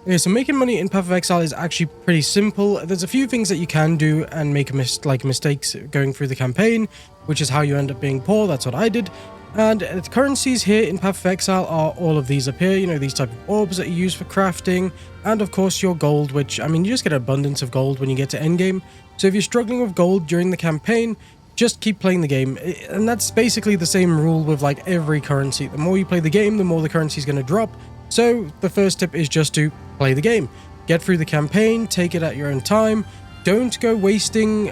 Okay, so making money in Path of Exile is actually pretty simple. There's a few things that you can do and make mistakes going through the campaign, which is how you end up being poor. That's what I did. And the currencies here in Path of Exile are all of these up here, you know, these type of orbs that you use for crafting, and of course your gold, which, I mean, you just get an abundance of gold when you get to endgame. So if you're struggling with gold during the campaign, just keep playing the game. And that's basically the same rule with like every currency. The more you play the game, the more the currency is going to drop. So the first tip is just to play the game. Get through the campaign, take it at your own time. Don't go wasting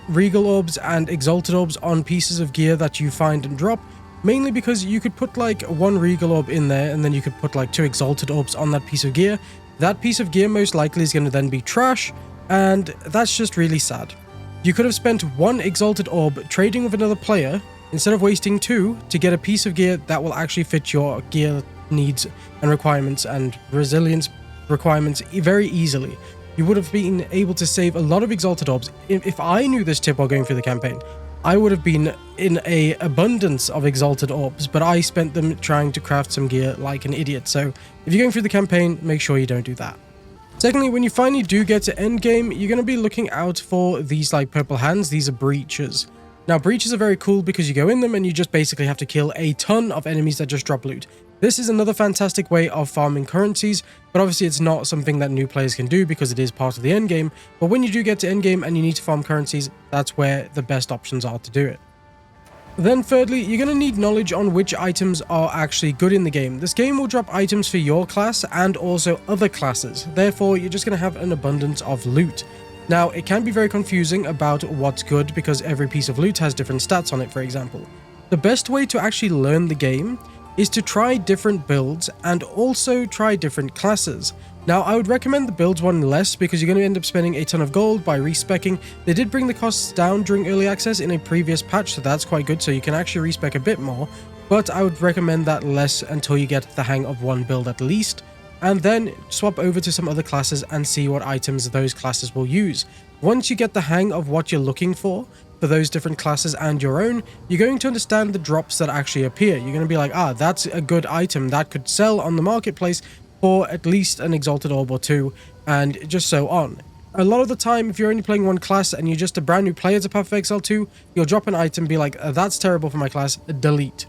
Regal Orbs and Exalted Orbs on pieces of gear that you find and drop. Mainly because you could put like one Regal Orb in there and then you could put like 2 Exalted Orbs on that piece of gear. That piece of gear most likely is going to then be trash, and that's just really sad. You could have spent 1 Exalted Orb trading with another player instead of wasting 2 to get a piece of gear that will actually fit your gear needs and requirements and resilience requirements very easily. You would have been able to save a lot of Exalted Orbs. If I knew this tip while going through the campaign, I would have been in a abundance of Exalted Orbs, but I spent them trying to craft some gear like an idiot. So if you're going through the campaign, make sure you don't do that. Secondly, when you finally do get to endgame, you're going to be looking out for these like purple hands. These are breaches. Now, breaches are very cool because you go in them and you just basically have to kill a ton of enemies that just drop loot. This is another fantastic way of farming currencies, but obviously it's not something that new players can do because it is part of the endgame. But when you do get to endgame and you need to farm currencies, that's where the best options are to do it. Then thirdly, you're going to need knowledge on which items are actually good in the game. This game will drop items for your class and also other classes. Therefore, you're just going to have an abundance of loot. Now, it can be very confusing about what's good because every piece of loot has different stats on it, for example. The best way to actually learn the game is to try different builds and also try different classes. Now, I would recommend the builds one less because you're going to end up spending a ton of gold by respecking. They did bring the costs down during early access in a previous patch, so that's quite good, so you can actually respec a bit more, but I would recommend that less until you get the hang of one build at least. And then swap over to some other classes and see what items those classes will use. Once you get the hang of what you're looking for those different classes and your own, you're going to understand the drops that actually appear. You're going to be like, that's a good item that could sell on the marketplace for at least an Exalted Orb or 2, and just so on. A lot of the time, if you're only playing one class and you're just a brand new player to Path of Exile 2, you'll drop an item and be like, that's terrible for my class, delete.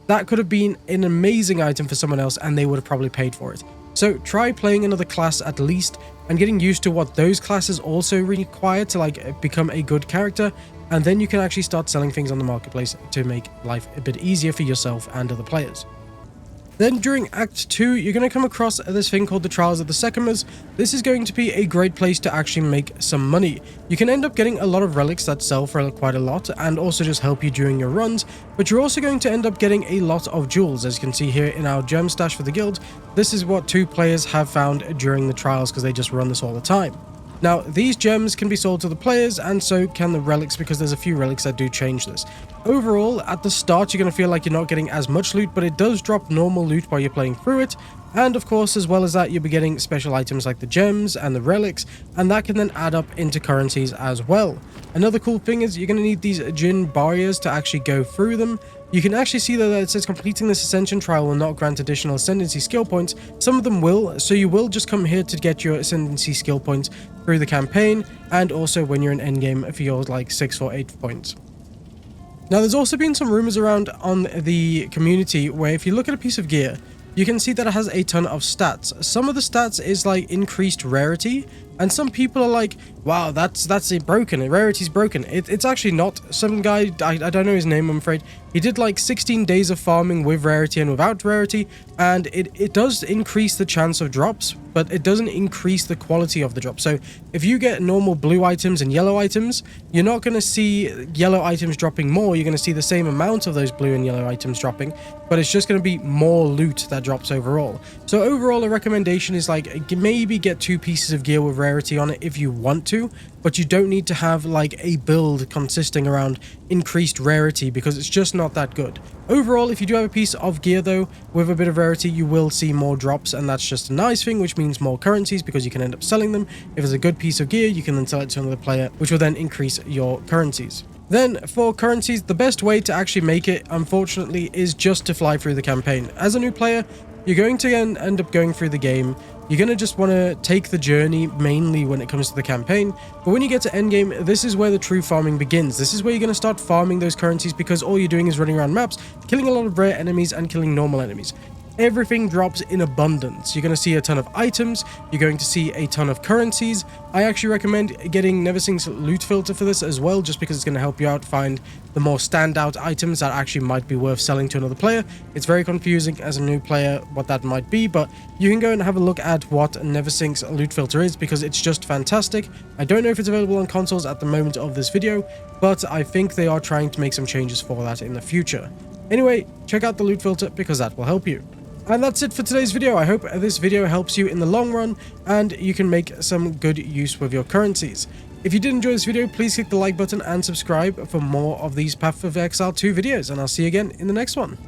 That could have been an amazing item for someone else and they would have probably paid for it. So try playing another class at least and getting used to what those classes also require to like become a good character, and then you can actually start selling things on the marketplace to make life a bit easier for yourself and other players. Then during Act 2, you're going to come across this thing called the Trials of the Sycamores. This is going to be a great place to actually make some money. You can end up getting a lot of relics that sell for quite a lot and also just help you during your runs, but you're also going to end up getting a lot of jewels. As you can see here in our gem stash for the guild, this is what 2 players have found during the trials because they just run this all the time. Now, these gems can be sold to the players, and so can the relics, because there's a few relics that do change this. Overall, at the start, you're going to feel like you're not getting as much loot, but it does drop normal loot while you're playing through it. And of course, as well as that, you'll be getting special items like the gems and the relics, and that can then add up into currencies as well. Another cool thing is you're going to need these Djinn barriers to actually go through them. You can actually see that it says completing this Ascension trial will not grant additional Ascendancy skill points. Some of them will, so you will just come here to get your Ascendancy skill points through the campaign, and also when you're in endgame for your like 6 or 8 points. Now, there's also been some rumors around on the community where if you look at a piece of gear, you can see that it has a ton of stats. Some of the stats is like increased rarity, and some people are like, wow, that's it broken, rarity's broken. It's actually not. Some guy, I don't know his name, I'm afraid, he did like 16 days of farming with rarity and without rarity, and it does increase the chance of drops, but it doesn't increase the quality of the drop. So if you get normal blue items and yellow items, you're not going to see yellow items dropping more. You're going to see the same amount of those blue and yellow items dropping, but it's just going to be more loot that drops overall. So overall, a recommendation is like maybe get 2 pieces of gear with rarity on it if you want to, but you don't need to have like a build consisting around increased rarity because it's just not that good. Overall, if you do have a piece of gear though with a bit of rarity, you will see more drops, and that's just a nice thing, which means more currencies because you can end up selling them. If it's a good piece of gear, you can then sell it to another player, which will then increase your currencies. Then, for currencies, the best way to actually make it, unfortunately, is just to fly through the campaign. As a new player, you're going to end up going through the game. You're going to just want to take the journey mainly when it comes to the campaign. But when you get to endgame, this is where the true farming begins. This is where you're going to start farming those currencies, because all you're doing is running around maps, killing a lot of rare enemies and killing normal enemies. Everything drops in abundance. You're going to see a ton of items. You're going to see a ton of currencies. I actually recommend getting Neversink's loot filter for this as well, just because it's going to help you out find the more standout items that actually might be worth selling to another player. It's very confusing as a new player what that might be, but you can go and have a look at what Neversink's loot filter is, because it's just fantastic. I don't know if it's available on consoles at the moment of this video, but I think they are trying to make some changes for that in the future. Anyway, check out the loot filter because that will help you. And that's it for today's video. I hope this video helps you in the long run and you can make some good use with your currencies. If you did enjoy this video, please click the like button and subscribe for more of these Path of Exile 2 videos, and I'll see you again in the next one.